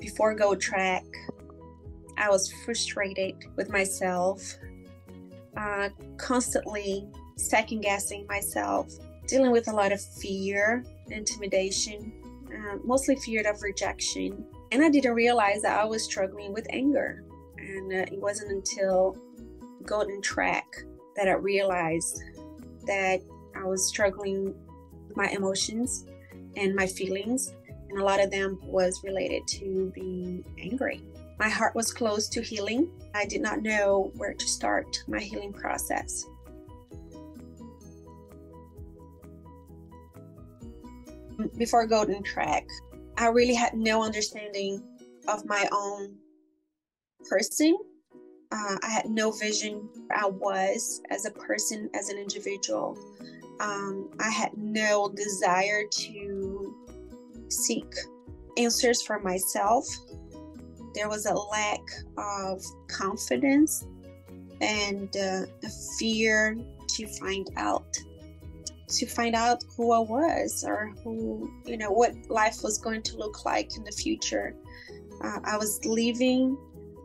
Before Go Track, I was frustrated with myself, constantly second guessing myself, dealing with a lot of fear, intimidation, mostly fear of rejection. And I didn't realize that I was struggling with anger. And it wasn't until Golden Track that I realized that I was struggling with my emotions and my feelings. And a lot of them was related to being angry. My heart was closed to healing. I did not know where to start my healing process. Before Golden Track, I really had no understanding of my own person. I had no vision where I was as a person, as an individual. I had no desire to seek answers for myself. There was a lack of confidence and a fear to find out who I was, or who, what life was going to look like in the future. I was living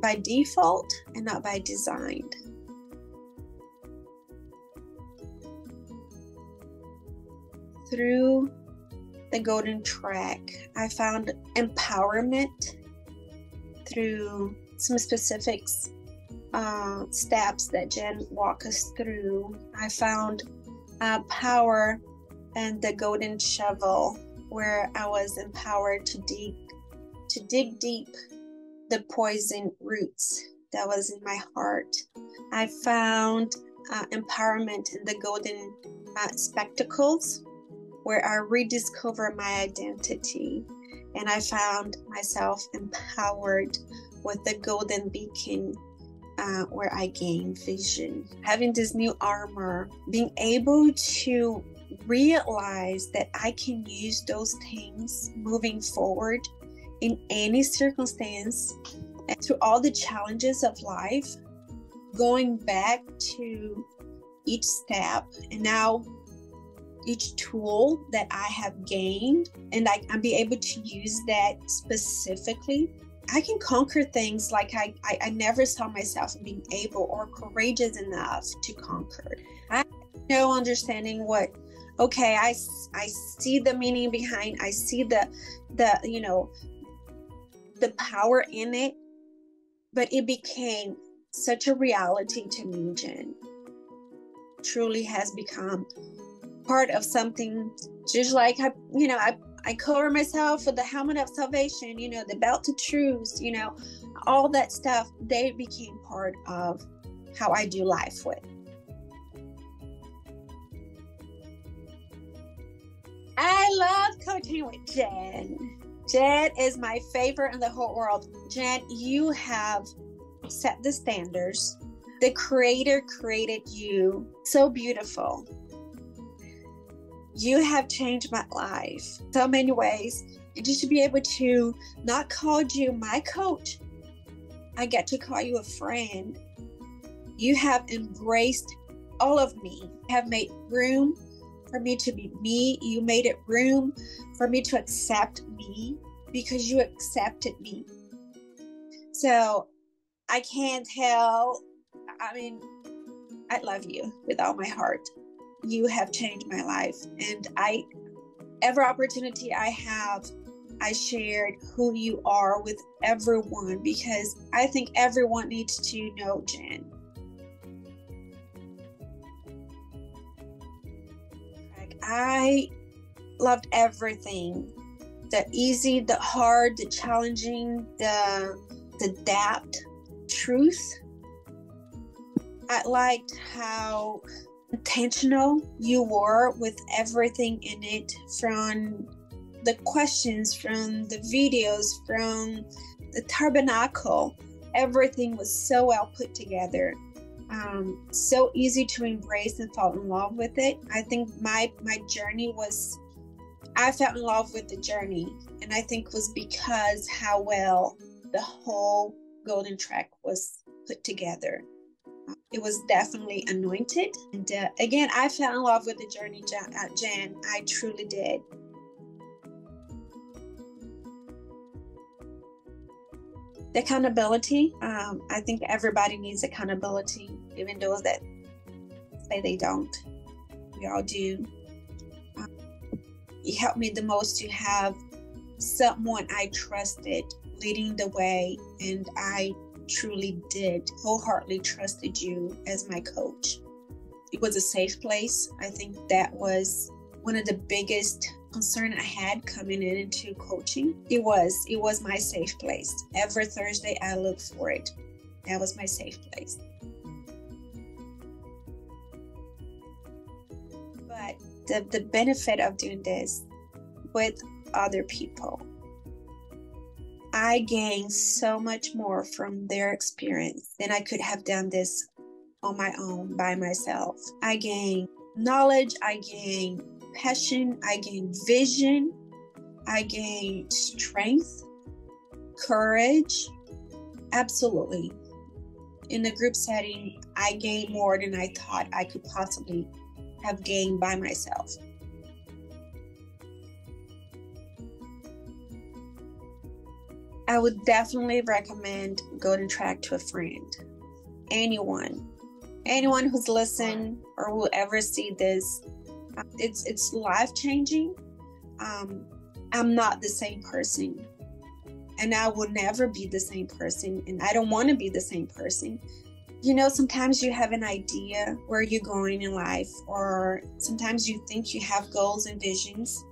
by default and not by design. Through the Golden Track, I found empowerment through some specifics, steps that Jen walked us through. I found power and the golden shovel, where I was empowered to dig deep the poison roots that was in my heart. I found empowerment in the golden spectacles, where I rediscovered my identity. And I found myself empowered with the golden beacon, where I gained vision. Having this new armor, being able to realize that I can use those things moving forward in any circumstance, and through all the challenges of life, going back to each step and now each tool that I have gained, and I'll be able to use that specifically. I can conquer things like I never saw myself being able or courageous enough to conquer. I have no understanding I see the meaning behind, I see the power in it, but it became such a reality to me, Jen. Truly has become part of something, just like I cover myself with the helmet of salvation, the belt of truth, all that stuff. They became part of how I do life with. I love coaching with Jen. Jen is my favorite in the whole world. Jen, you have set the standards. The Creator created you so beautiful. You have changed my life so many ways. And just to be able to not call you my coach, I get to call you a friend. You have embraced all of me. You have made room for me to be me. You made it room for me to accept me, because you accepted me. So I can't tell. I love you with all my heart. You have changed my life, and every opportunity I have, I shared who you are with everyone, because I think everyone needs to know Jen. I loved everything, the easy, the hard, the challenging, the depth, truth. I liked how intentional you were with everything in it, from the questions, from the videos, from the tabernacle. Everything was so well put together, so easy to embrace and fall in love with it. I think my journey I fell in love with the journey, and I think it was because how well the whole Golden Track was put together. It was definitely anointed. And again, I fell in love with the journey, Jen. I truly did. The accountability, I think everybody needs accountability, even those that say they don't. We all do. It helped me the most to have someone I trusted leading the way, and I truly did wholeheartedly trusted you as my coach. It was a safe place. I think that was one of the biggest concern I had coming into coaching. It was my safe place. Every Thursday I looked for it. That was my safe place. But the benefit of doing this with other people, I gained so much more from their experience than I could have done this on my own by myself. I gained knowledge, I gained passion, I gained vision, I gained strength, courage. Absolutely. In the group setting, I gained more than I thought I could possibly have gained by myself. I would definitely recommend Golden Track to a friend. Anyone who's listened or will ever see this, it's life-changing. I'm not the same person, and I will never be the same person, and I don't want to be the same person. You know, sometimes you have an idea where you're going in life, or sometimes you think you have goals and visions,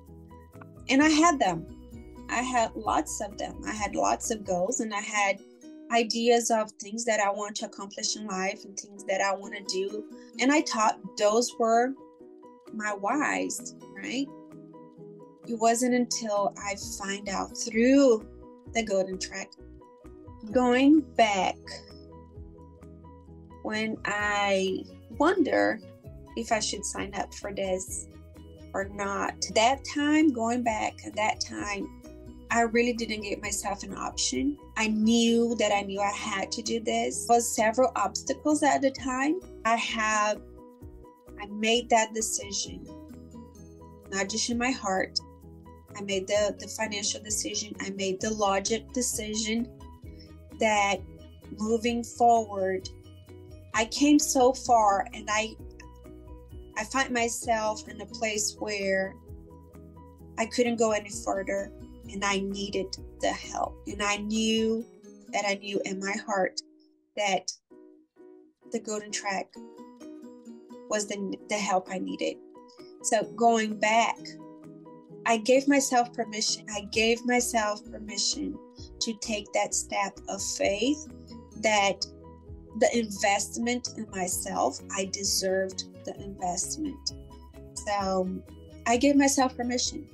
and I had them. I had lots of them. I had lots of goals, and I had ideas of things that I want to accomplish in life and things that I want to do. And I thought those were my whys, right? It wasn't until I find out through the Golden Track, going back, when I wonder if I should sign up for this or not. That time, going back at that time, I really didn't give myself an option. I knew I had to do this. There was several obstacles at the time. I made that decision, not just in my heart. I made the financial decision. I made the logic decision that moving forward, I came so far, and I find myself in a place where I couldn't go any further. And I needed the help. And I knew in my heart that the Golden Track was the help I needed. So going back, I gave myself permission. I gave myself permission to take that step of faith, that the investment in myself, I deserved the investment. So I gave myself permission.